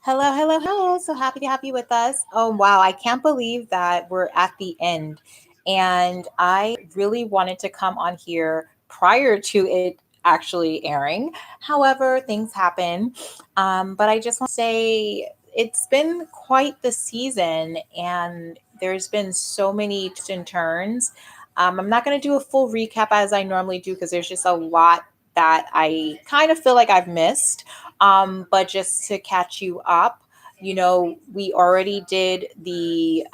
Hello, hello, hello. So happy to have you with us. Oh, wow. I can't believe that we're at the end. And I really wanted to come on here prior to it actually airing. However, things happen. But I just want to say it's been quite the season, and there's been so many twists and turns. I'm not going to do a full recap as I normally do because there's just a lot that I kind of feel like I've missed. But just to catch you up, we already did the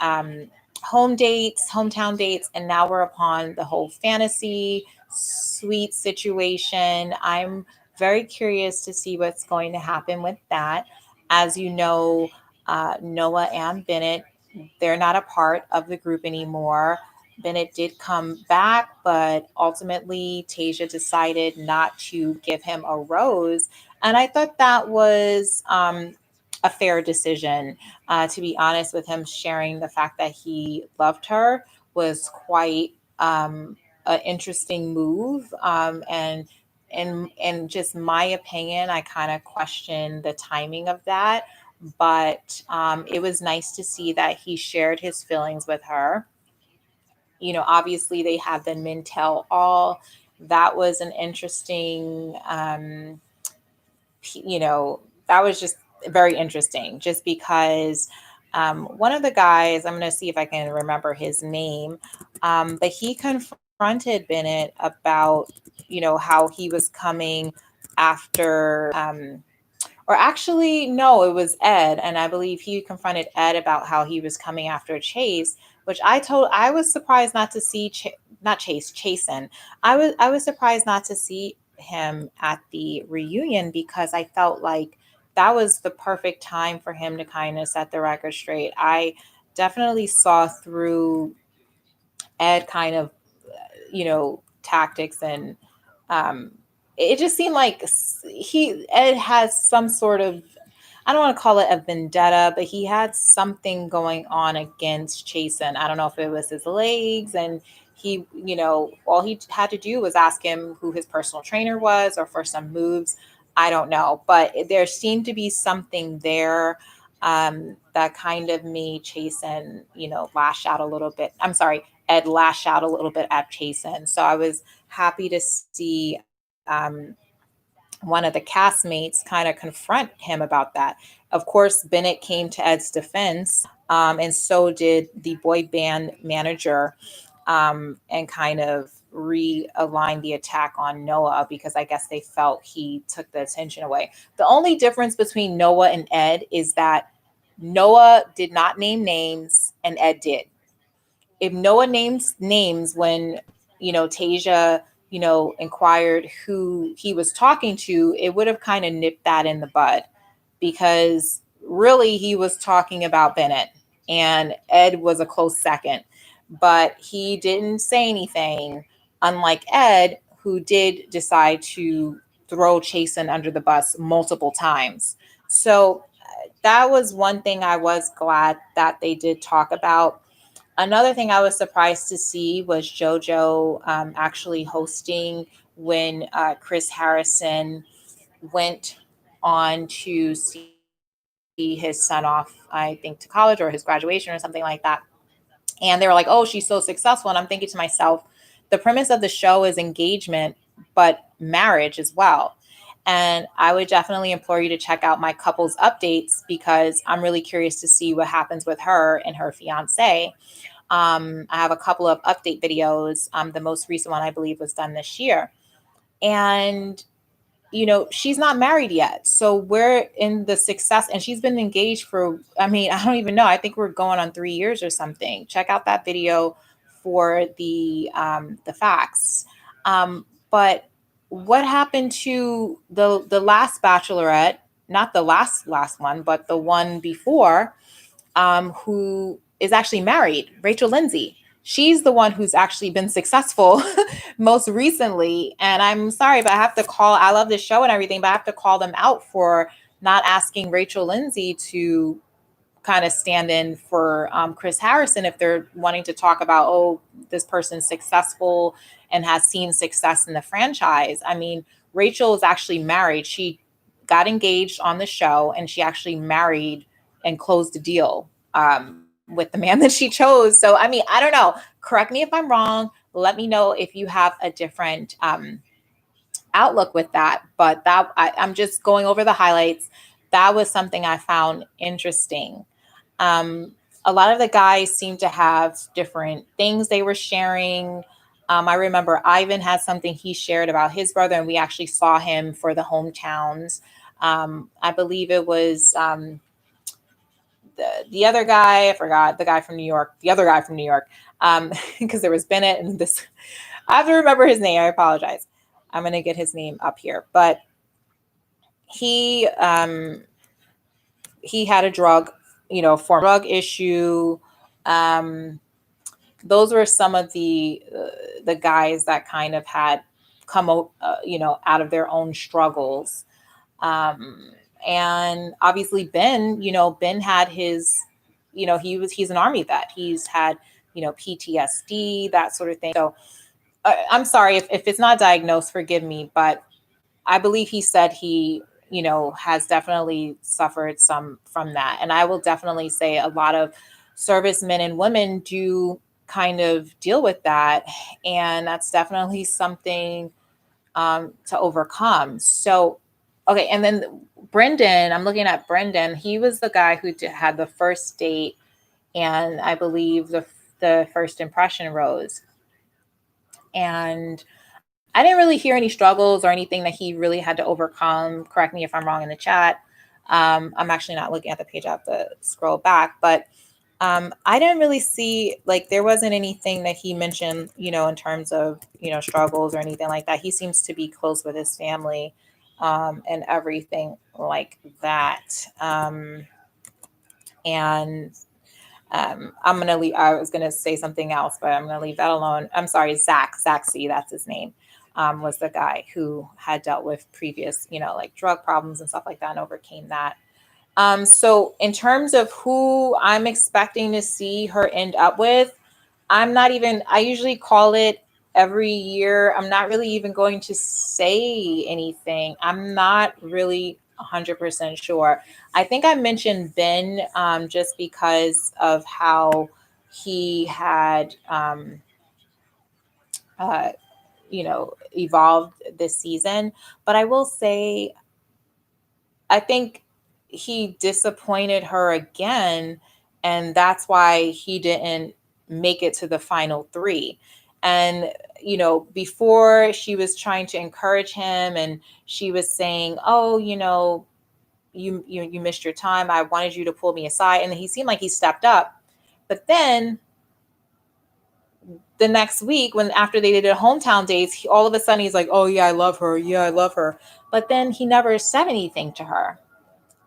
home dates, hometown dates, and now we're upon the whole fantasy suite situation. I'm very curious to see what's going to happen with that. As you know, Noah and Bennett, they're not a part of the group anymore. Bennett did come back, but ultimately Tasia decided not to give him a rose. And I thought that was a fair decision. To be honest with him, sharing the fact that he loved her was quite an interesting move. And just my opinion, I kind of question the timing of that. But it was nice to see that he shared his feelings with her. Obviously they have the men tell all. That was an interesting that was just very interesting just because one of the guys, I'm going to see if I can remember his name, but he confronted Bennett about, how he was coming after, or actually, no, it was Ed. And I believe he confronted Ed about how he was coming after Chase, which I was surprised not to see, not Chase, Chasen. I was surprised not to see him at the reunion because I felt like that was the perfect time for him to kind of set the record straight. I definitely saw through Ed kind of, tactics, and um, it just seemed like Ed has some sort of, I don't want to call it a vendetta, but he had something going on against Chasen. I don't know if it was his legs, and all he had to do was ask him who his personal trainer was or for some moves. I don't know, but there seemed to be something there that kind of made Chasen, lash out a little bit. I'm sorry, Ed lash out a little bit at Chasen. So I was happy to see one of the castmates kind of confront him about that. Of course, Bennett came to Ed's defense, and so did the boy band manager, and kind of realign the attack on Noah because I guess they felt he took the attention away. The only difference between Noah and Ed is that Noah did not name names and Ed did. If Noah names names when, Tasia, inquired who he was talking to, it would have kind of nipped that in the bud because really he was talking about Bennett and Ed was a close second. But he didn't say anything, unlike Ed, who did decide to throw Chasen under the bus multiple times. So that was one thing I was glad that they did talk about. Another thing I was surprised to see was JoJo actually hosting when Chris Harrison went on to see his son off, I think, to college or his graduation or something like that. And they were like, oh, she's so successful. And I'm thinking to myself, the premise of the show is engagement, but marriage as well. And I would definitely implore you to check out my couples updates because I'm really curious to see what happens with her and her fiance. I have a couple of update videos. The most recent one, I believe, was done this year. And she's not married yet. So we're in the success, and she's been engaged for, I mean, I don't even know. I think we're going on 3 years or something. Check out that video for the facts. But what happened to the last bachelorette? Not the last one, but the one before, who is actually married, Rachel Lindsay. She's the one who's actually been successful most recently. And I'm sorry, but I love this show and everything, but I have to call them out for not asking Rachel Lindsay to kind of stand in for Chris Harrison if they're wanting to talk about, oh, this person's successful and has seen success in the franchise. I mean, Rachel is actually married. She got engaged on the show, and she actually married and closed the deal with the man that she chose. So, I mean, I don't know. Correct me if I'm wrong. Let me know if you have a different outlook with that. But I'm just going over the highlights. That was something I found interesting. Um, a lot of the guys seem to have different things they were sharing. I remember Ivan had something he shared about his brother, and we actually saw him for the hometowns. I believe it was the other guy. I forgot the guy from New York. The other guy from New York, because there was Bennett and this. I have to remember his name. I apologize. I'm gonna get his name up here, but he he had a drug issue. Um, those were some of the guys that kind of had come out, out of their own struggles. Um, and obviously Ben had his, he's an army vet. He's had, PTSD, that sort of thing. So I'm sorry if it's not diagnosed, forgive me, but I believe he said he, has definitely suffered some from that. And I will definitely say a lot of servicemen and women do kind of deal with that. And that's definitely something to overcome. So, okay. And then Brendan, I'm looking at Brendan. He was the guy who had the first date. And I believe the first impression rose. And I didn't really hear any struggles or anything that he really had to overcome. Correct me if I'm wrong in the chat. I'm actually not looking at the page. I have to scroll back, but I didn't really see, like, there wasn't anything that he mentioned, in terms of, struggles or anything like that. He seems to be close with his family and everything like that. And I'm going to leave. I was going to say something else, but I'm going to leave that alone. I'm sorry, Zach C, that's his name, was the guy who had dealt with previous, like drug problems and stuff like that and overcame that. So in terms of who I'm expecting to see her end up with, I usually call it every year. I'm not really even going to say anything. I'm not really 100% sure. I think I mentioned Ben just because of how he had, uh, evolved this season. But I will say, I think he disappointed her again, and that's why he didn't make it to the final three. And before, she was trying to encourage him, and she was saying, "Oh, you missed your time. I wanted you to pull me aside," and he seemed like he stepped up. But then the next week, when after they did a hometown dates, all of a sudden he's like, "Oh yeah, I love her. Yeah, I love her." But then he never said anything to her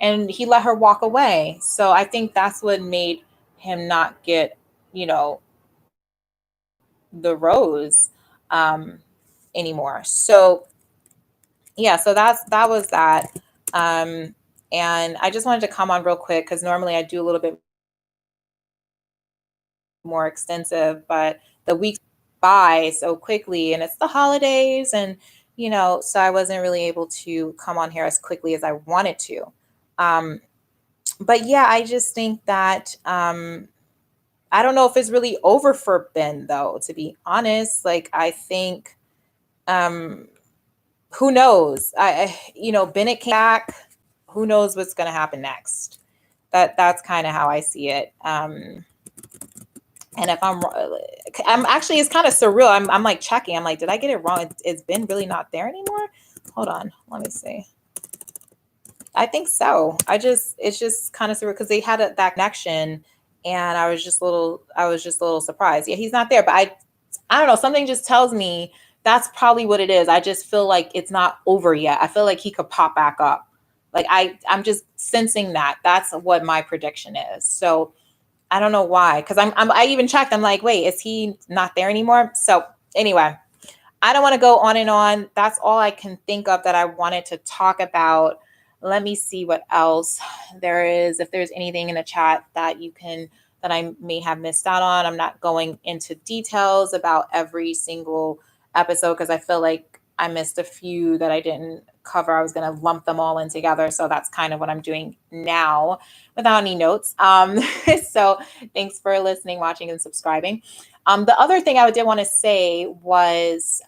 and he let her walk away. So I think that's what made him not get, you know, the rose um, anymore. So yeah, so that was that. Um, and I just wanted to come on real quick because normally I do a little bit more extensive, but the weeks by so quickly and it's the holidays and so I wasn't really able to come on here as quickly as I wanted to. Um, but yeah, I just think that I don't know if it's really over for Ben though, to be honest. Like I think um who knows? Bennett came back. Who knows what's gonna happen next? That's kind of how I see it. And if I'm actually, it's kind of surreal. I'm like checking. I'm like, did I get it wrong? It's Ben really not there anymore? Hold on, let me see. I think so. It's just kind of surreal because they had that connection, and I was just a little surprised. Yeah, he's not there, but I don't know. Something just tells me that's probably what it is. I just feel like it's not over yet. I feel like he could pop back up. Like I'm just sensing that. That's what my prediction is. So I don't know why, because I even checked. I'm like, wait, is he not there anymore? So anyway, I don't want to go on and on. That's all I can think of that I wanted to talk about. Let me see what else there is. If there's anything in the chat that I may have missed out on. I'm not going into details about every single episode because I feel like I missed a few that I didn't cover. I was going to lump them all in together. So that's kind of what I'm doing now without any notes. So thanks for listening, watching, and subscribing. The other thing I did want to say was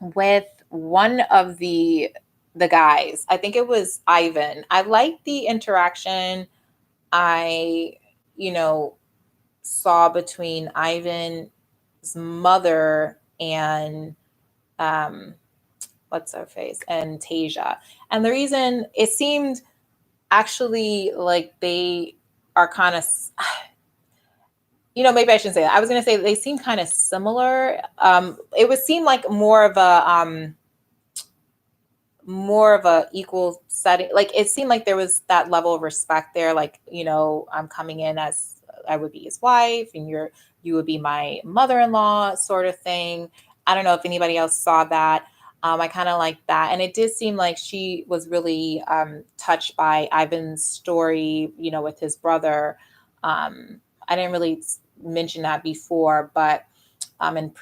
with one of the guys, I think it was Ivan. I liked the interaction I, you know, saw between Ivan's mother and um what's her face and Tasia. And the reason it seemed actually like they are kind of, maybe I shouldn't say that. I was going to say they seem kind of similar. It would seem like more of a equal setting. Like it seemed like there was that level of respect there. Like, I'm coming in as I would be his wife and you would be my mother-in-law sort of thing. I don't know if anybody else saw that. I kind of like that. And it did seem like she was really touched by Ivan's story, with his brother. I didn't really mention that before, but in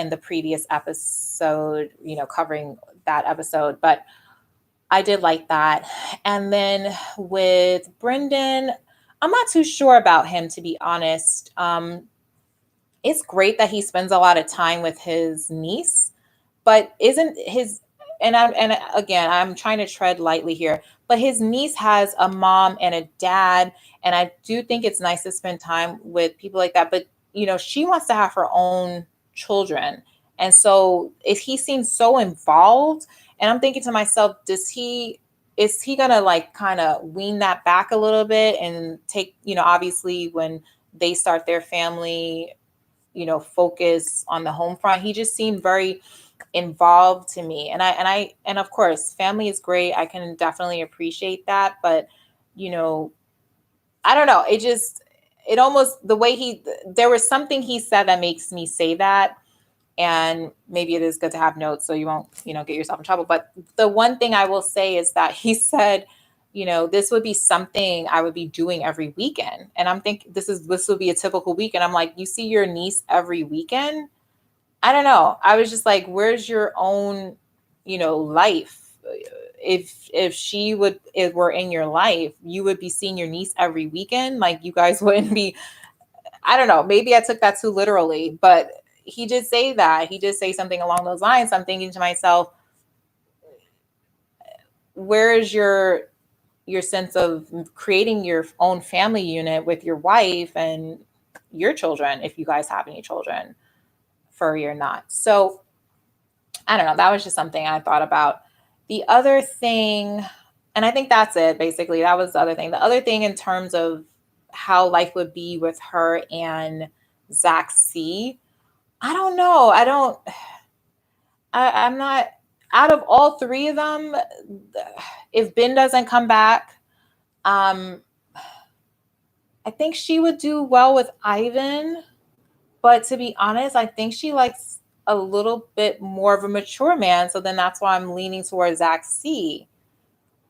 the previous episode, covering that episode, but I did like that. And then with Brendan, I'm not too sure about him, to be honest. It's great that he spends a lot of time with his niece, but isn't his and again, I'm trying to tread lightly here, but his niece has a mom and a dad, and I do think it's nice to spend time with people like that. But she wants to have her own children, and so if he seems so involved, and I'm thinking to myself, is he gonna like kind of wean that back a little bit and take, obviously when they start their family, focus on the home front. He just seemed very involved to me. And of course, family is great. I can definitely appreciate that. But, I don't know. It almost, the way there was something he said that makes me say that. And maybe it is good to have notes so you won't, get yourself in trouble. But the one thing I will say is that he said, this would be something I would be doing every weekend. And I'm thinking this would be a typical weekend. I'm like, you see your niece every weekend? I don't know. I was just like, where's your own, life? If she were in your life, you would be seeing your niece every weekend. Like you guys wouldn't be, I don't know. Maybe I took that too literally, but he did say that. He did say something along those lines. I'm thinking to myself, where is your sense of creating your own family unit with your wife and your children, if you guys have any children, furry or not? So I don't know. That was just something I thought about. The other thing, and I think that's it, basically. That was the other thing. The other thing in terms of how life would be with her and Zach C. I don't know. I'm not, out of all three of them, if Ben doesn't come back, I think she would do well with Ivan. But to be honest, I think she likes a little bit more of a mature man. So then that's why I'm leaning towards Zach C.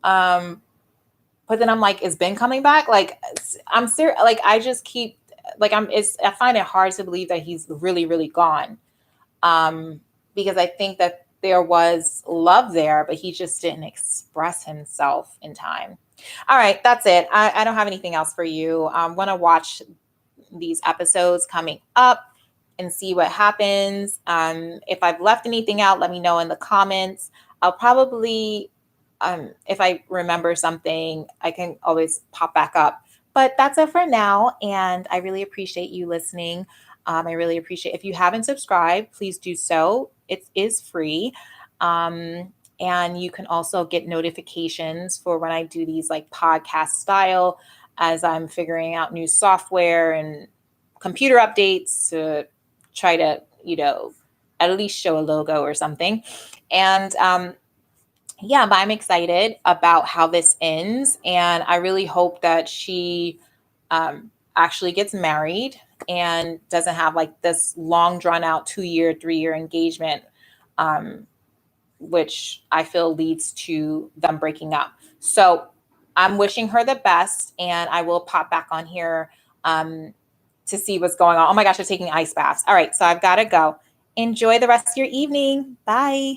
But then I'm like, is Ben coming back? Like, I'm serious. Like, I just keep, like, I find it hard to believe that he's really, really gone. Because I think that there was love there, but he just didn't express himself in time. All right, that's it. I don't have anything else for you. I want to watch these episodes coming up and see what happens. If I've left anything out, let me know in the comments. I'll probably, if I remember something, I can always pop back up. But that's it for now. And I really appreciate you listening. I really appreciate, if you haven't subscribed, please do so. It is free. And you can also get notifications for when I do these like podcast style, as I'm figuring out new software and computer updates to try to, at least show a logo or something. And yeah, but I'm excited about how this ends. And I really hope that she actually gets married and doesn't have like this long drawn out 2-year, 3-year engagement, which I feel leads to them breaking up. So I'm wishing her the best, and I will pop back on here to see what's going on. Oh my gosh, they're taking ice baths. All right, so I've got to go. Enjoy the rest of your evening. Bye.